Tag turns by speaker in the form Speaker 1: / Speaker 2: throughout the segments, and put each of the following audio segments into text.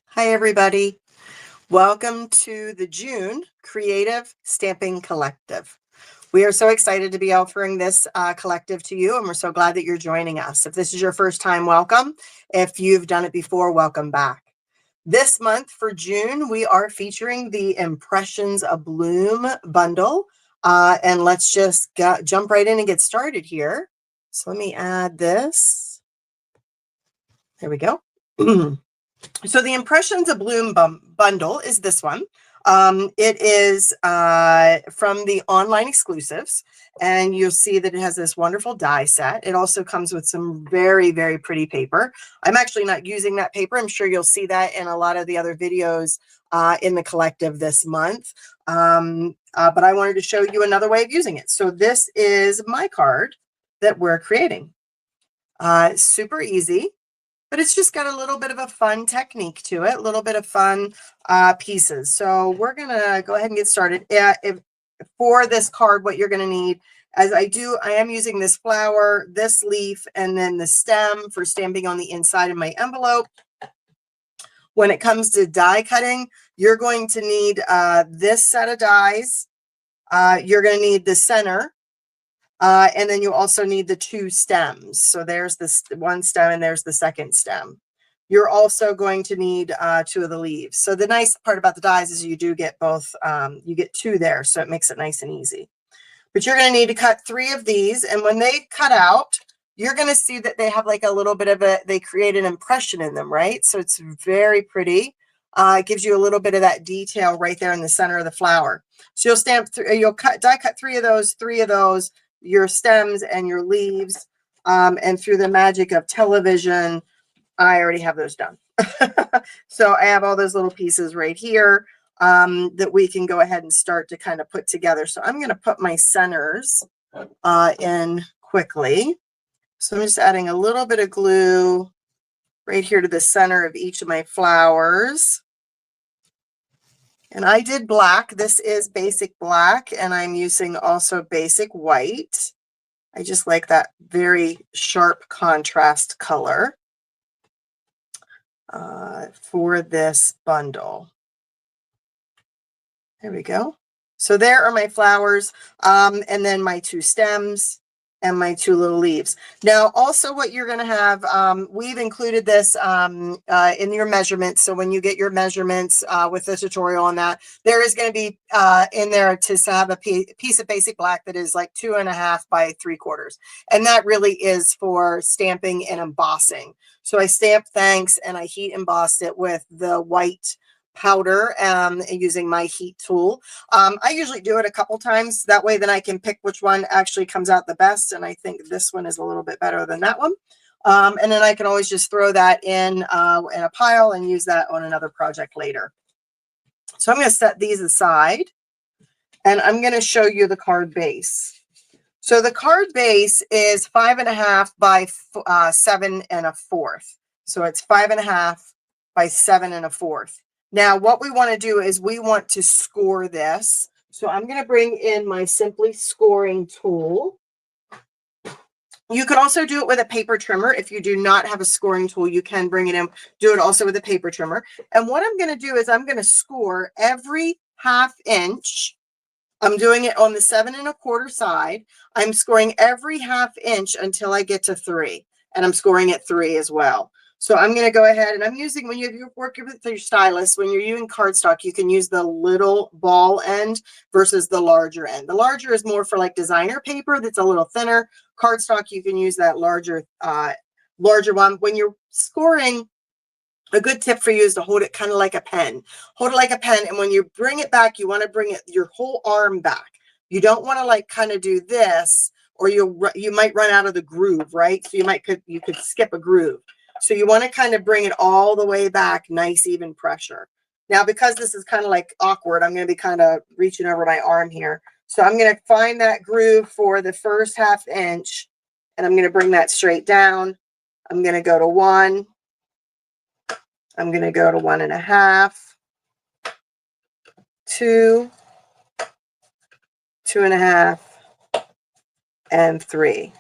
Speaker 1: Hi, everybody. Welcome to the June Creative Stamping Collective. We are so excited to be offering this collective to you, and we're so glad that you're joining us. If this is your first time, welcome. If you've done it before, welcome back. This month for June, we are featuring the Impressions Abloom bundle, and let's just jump right in and get started here. So let me add this. There we go. So the Impressions Abloom bundle is this one. It is from the online exclusives, and you'll see that it has this wonderful die set. It also comes with some very, very pretty paper. I'm actually not using that paper. I'm sure you'll see that in a lot of the other videos in the collective this month. But I wanted to show you another way of using it. So this is my card that we're creating. Super easy. But it's just got a little bit of a fun technique to it, a little bit of fun pieces. So we're going to go ahead and get started. For this card, what you're going to need, as I am using this flower, this leaf, and then the stem for stamping on the inside of my envelope. When it comes to die cutting, you're going to need this set of dies. You're going to need the center. And then you also need the two stems. So there's this one stem and there's the second stem. You're also going to need two of the leaves. So the nice part about the dies is you do get both, you get two there. So it makes it nice and easy. But you're going to need to cut 3 of these. And when they cut out, you're going to see that they have like a little bit of they create an impression in them, right? So it's very pretty. It gives you a little bit of that detail right there in the center of the flower. So you'll die cut 3 of those, your stems and your leaves, and through the magic of television, I already have those done. So I have all those little pieces right here that we can go ahead and start to kind of put together. So I'm going to put my centers in quickly. So I'm just adding a little bit of glue right here to the center of each of my flowers. And I did black. This is basic black, and I'm using also basic white. I just like that very sharp contrast color for this bundle. There we go. So there are my flowers, and then my 2 stems and my 2 little leaves. Now, also what you're going to have, we've included this in your measurements. So when you get your measurements with the tutorial on that, there is going to be in there to have a piece of basic black that is like 2.5 by 3/4. And that really is for stamping and embossing. So I stamped thanks and I heat embossed it with the white powder using my heat tool. I usually do it a couple times. That way then I can pick which one actually comes out the best. And I think this one is a little bit better than that one. And then I can always just throw that in a pile and use that on another project later. So I'm going to set these aside and I'm going to show you the card base. So the card base is 5.5 by 7.25. So it's 5.5 by 7.25. Now, what we want to do is we want to score this. So I'm going to bring in my Simply Scoring tool. You could also do it with a paper trimmer. If you do not have a scoring tool, you can bring it in, do it also with a paper trimmer. And what I'm going to do is I'm going to score every 1/2 inch. I'm doing it on the 7.25 side. I'm scoring every 1/2 inch until I get to 3. And I'm scoring at 3 as well. So I'm going to go ahead and I'm using, when you work with your stylus, when you're using cardstock, you can use the little ball end versus the larger end. The larger is more for like designer paper that's a little thinner. Cardstock, you can use that larger one. When you're scoring, a good tip for you is to hold it kind of like a pen. Hold it like a pen, and when you bring it back, you want to bring it your whole arm back. You don't want to like kind of do this, or you might run out of the groove, right? So you could skip a groove. So you want to kind of bring it all the way back, nice even pressure. Now, because this is kind of like awkward, I'm going to be kind of reaching over my arm here. So I'm going to find that groove for the first 1/2 inch, and I'm going to bring that straight down. I'm going to go to 1. I'm going to go to 1.5, 2, 2.5, and 3.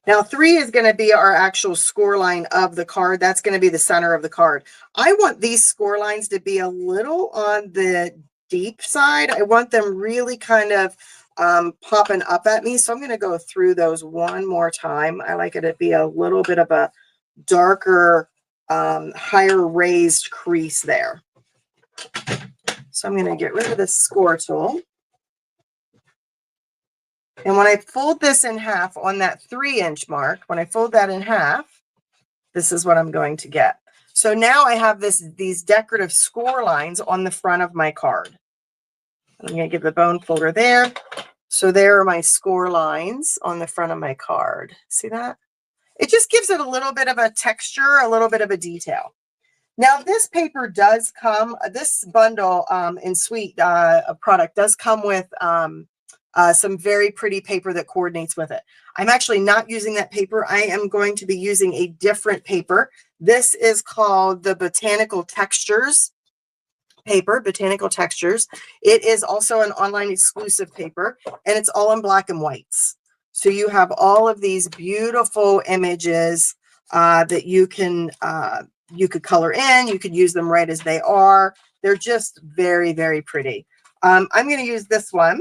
Speaker 1: Now 3 is going to be our actual score line of the card. That's going to be the center of the card. I want these score lines to be a little on the deep side. I want them really kind of popping up at me. So I'm going to go through those one more time. I like it to be a little bit of a darker, higher raised crease there. So I'm going to get rid of this score tool. And when I fold this in half on that 3-inch mark, when I fold that in half, this is what I'm going to get. So now I have these decorative score lines on the front of my card. I'm going to give the bone folder there. So there are my score lines on the front of my card. See that? It just gives it a little bit of a texture, a little bit of a detail. Now this paper does come, this bundle in Sweet product does come with some very pretty paper that coordinates with it. I'm actually not using that paper. I am going to be using a different paper. This is called the Botanical Textures paper, Botanical Textures. It is also an online exclusive paper, and it's all in black and whites. So you have all of these beautiful images that you could color in. You could use them right as they are. They're just very, very pretty. I'm going to use this one.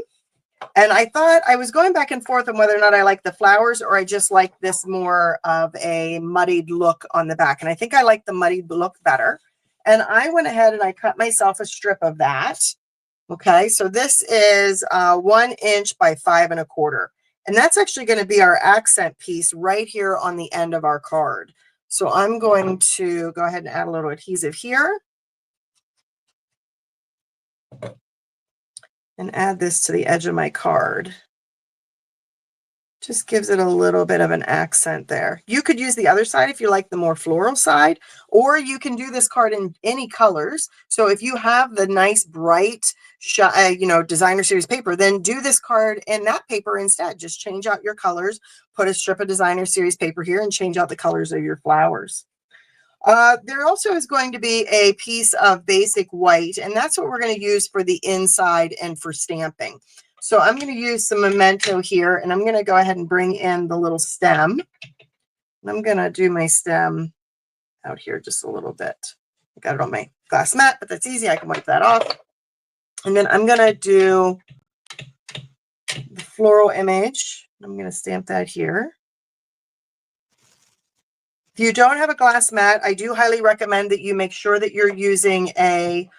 Speaker 1: And I thought I was going back and forth on whether or not I like the flowers or I just like this more of a muddied look on the back. And I think I like the muddied look better. And I went ahead and I cut myself a strip of that. Okay, so this is 1 inch by 5 1/4. And that's actually going to be our accent piece right here on the end of our card. So I'm going to go ahead and add a little adhesive here. And add this to the edge of my card. Just gives it a little bit of an accent there. You could use the other side if you like the more floral side, or you can do this card in any colors. So if you have the nice bright, designer series paper, then do this card in that paper instead. Just change out your colors, put a strip of designer series paper here, and change out the colors of your flowers. There also is going to be a piece of basic white, and that's what we're going to use for the inside and for stamping. So I'm going to use some Memento here, and I'm going to go ahead and bring in the little stem. And I'm going to do my stem out here just a little bit. I got it on my glass mat, but that's easy. I can wipe that off. And then I'm going to do the floral image. I'm going to stamp that here. If you don't have a glass mat, I do highly recommend that you make sure that you're using a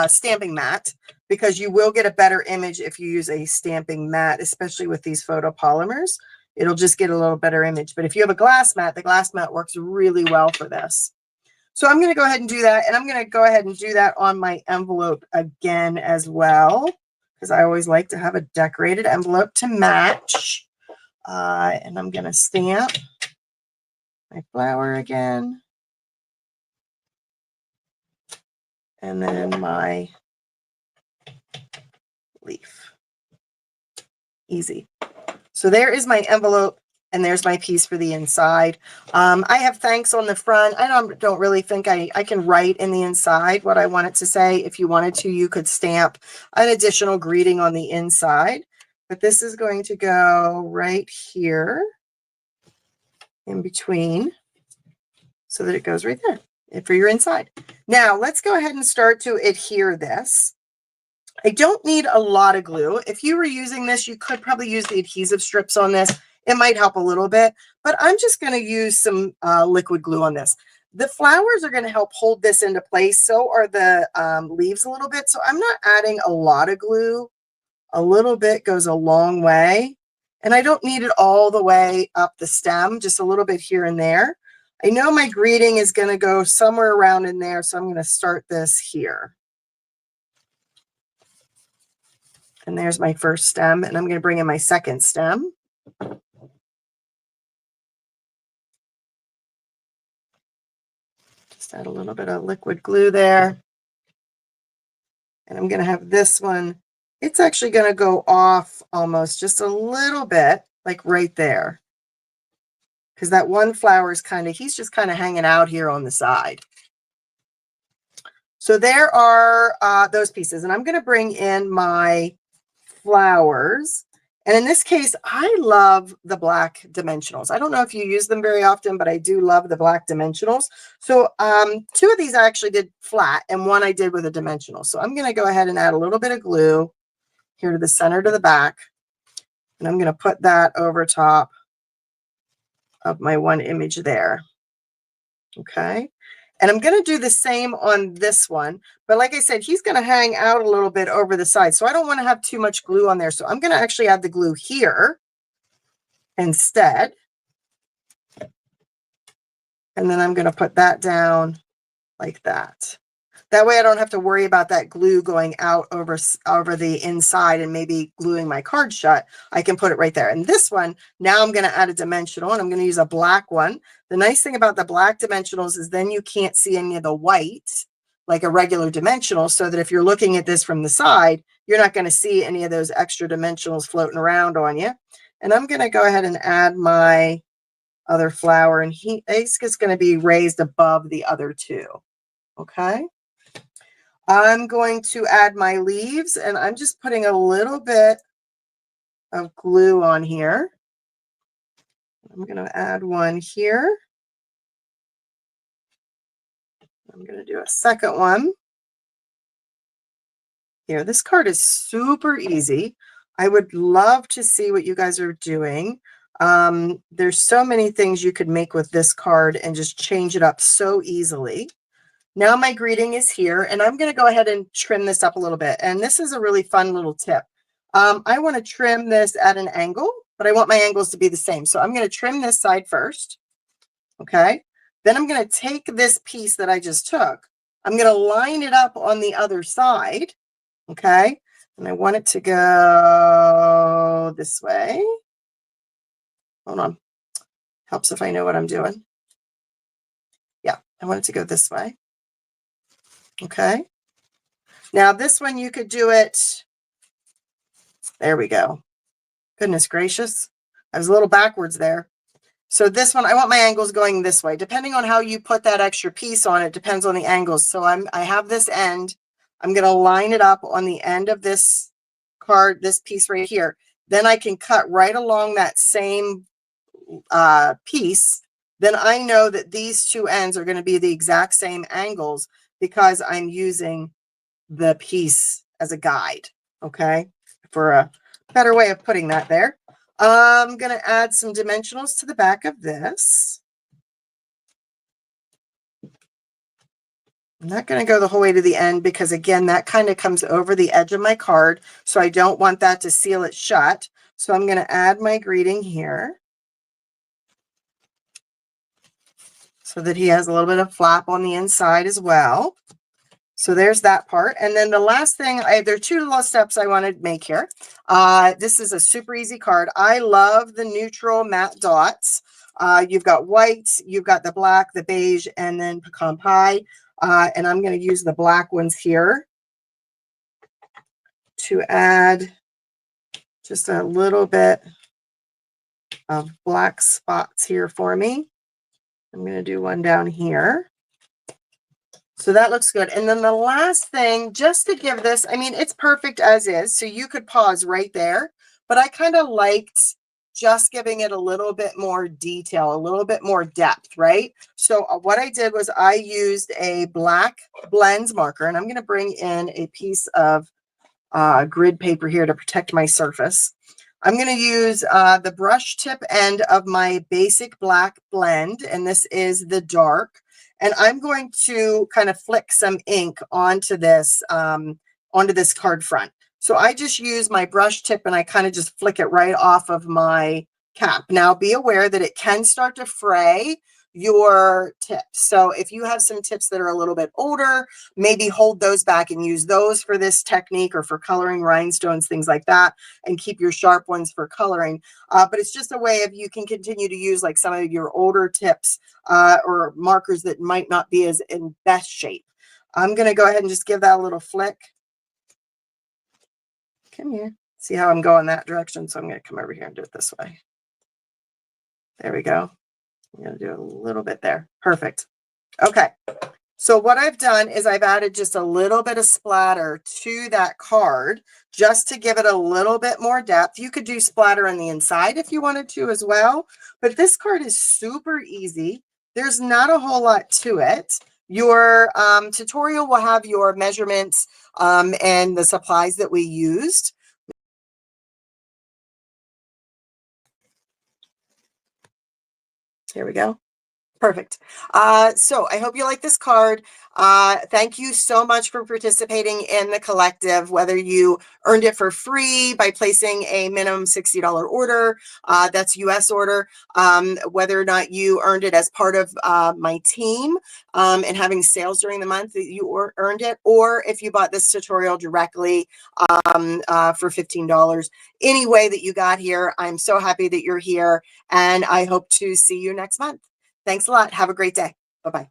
Speaker 1: stamping mat, because you will get a better image if you use a stamping mat, especially with these photopolymers. It'll just get a little better image. But if you have a glass mat, the glass mat works really well for this. So I'm going to go ahead and do that. And I'm going to go ahead and do that on my envelope again as well, because I always like to have a decorated envelope to match. And I'm going to stamp my flower again. And then my leaf. Easy. So there is my envelope, and there's my piece for the inside. I have thanks on the front. I don't really think I can write in the inside what I want it to say. If you wanted to, you could stamp an additional greeting on the inside. But this is going to go right here in between so that it goes right there for your inside. Now, let's go ahead and start to adhere this. I don't need a lot of glue. If you were using this, you could probably use the adhesive strips on this. It might help a little bit, but I'm just going to use some liquid glue on this. The flowers are going to help hold this into place. So are the leaves a little bit. So I'm not adding a lot of glue. A little bit goes a long way. And I don't need it all the way up the stem, just a little bit here and there. I know my greeting is going to go somewhere around in there. So I'm going to start this here. And there's my first stem, and I'm going to bring in my second stem. Just add a little bit of liquid glue there. And I'm going to have this one. It's actually going to go off almost just a little bit, like right there. Because that one flower is he's just kind of hanging out here on the side. So there are those pieces. And I'm going to bring in my flowers. And in this case, I love the black dimensionals. I don't know if you use them very often, but I do love the black dimensionals. So two of these I actually did flat and one I did with a dimensional. So I'm going to go ahead and add a little bit of glue here to the center to the back. And I'm going to put that over top of my one image there. Okay. And I'm going to do the same on this one. But like I said, he's going to hang out a little bit over the side. So I don't want to have too much glue on there. So I'm going to actually add the glue here instead. And then I'm going to put that down like that. That way I don't have to worry about that glue going out over the inside and maybe gluing my card shut. I can put it right there. And this one, now I'm going to add a dimensional and I'm going to use a black one. The nice thing about the black dimensionals is then you can't see any of the white like a regular dimensional, so that if you're looking at this from the side, you're not going to see any of those extra dimensionals floating around on you. And I'm going to go ahead and add my other flower, and he's just going to be raised above the other two. Okay. I'm going to add my leaves, and I'm just putting a little bit of glue on here. I'm going to add one here. I'm going to do a second one here. This card is super easy. I would love to see what you guys are doing. There's so many things you could make with this card and just change it up so easily. Now my greeting is here, and I'm going to go ahead and trim this up a little bit. And this is a really fun little tip. I want to trim this at an angle, but I want my angles to be the same. So I'm going to trim this side first. Okay. Then I'm going to take this piece that I just took. I'm going to line it up on the other side. Okay. And I want it to go this way. Hold on. Helps if I know what I'm doing. Yeah, I want it to go this way. Okay. Now this one, you could do it. There we go. Goodness gracious. I was a little backwards there. So this one, I want my angles going this way. Depending on how you put that extra piece on, it depends on the angles. So I have this end. I'm going to line it up on the end of this card, this piece right here. Then I can cut right along that same piece. Then I know that these two ends are going to be the exact same angles because I'm using the piece as a guide. Okay, for a better way of putting that there. I'm going to add some dimensionals to the back of this. I'm not going to go the whole way to the end because, again, that kind of comes over the edge of my card. So I don't want that to seal it shut. So I'm going to add my greeting here so that he has a little bit of flap on the inside as well. So there's that part. And then the last thing, there are two little steps I want to make here. This is a super easy card. I love the neutral matte dots. You've got white, you've got the black, the beige, and then pecan pie. And I'm going to use the black ones here to add just a little bit of black spots here for me. I'm going to do one down here. So that looks good. And then the last thing, just to give this, I mean, it's perfect as is. So you could pause right there, but I kind of liked just giving it a little bit more detail, a little bit more depth, right? So what I did was I used a black blends marker, and I'm going to bring in a piece of grid paper here to protect my surface. I'm going to use the brush tip end of my basic black blend, and this is the dark. And I'm going to kind of flick some ink onto this card front. So I just use my brush tip and I kind of just flick it right off of my cap. Now be aware that it can start to fray your tips. So if you have some tips that are a little bit older, maybe hold those back and use those for this technique or for coloring rhinestones, things like that, and keep your sharp ones for coloring. But it's just a way of you can continue to use like some of your older tips or markers that might not be as in best shape. I'm going to go ahead and just give that a little flick. Come here. See how I'm going that direction? So I'm going to come over here and do it this way. There we go. I'm going to do a little bit there. Perfect. Okay. So what I've done is I've added just a little bit of splatter to that card just to give it a little bit more depth. You could do splatter on the inside if you wanted to as well, but this card is super easy. There's not a whole lot to it. Your tutorial will have your measurements and the supplies that we used. Here we go. Perfect. So I hope you like this card. Thank you so much for participating in the collective, whether you earned it for free by placing a minimum $60 order, that's US order, whether or not you earned it as part of my team and having sales during the month that you earned it, or if you bought this tutorial directly for $15. Any way that you got here, I'm so happy that you're here, and I hope to see you next month. Thanks a lot. Have a great day. Bye-bye.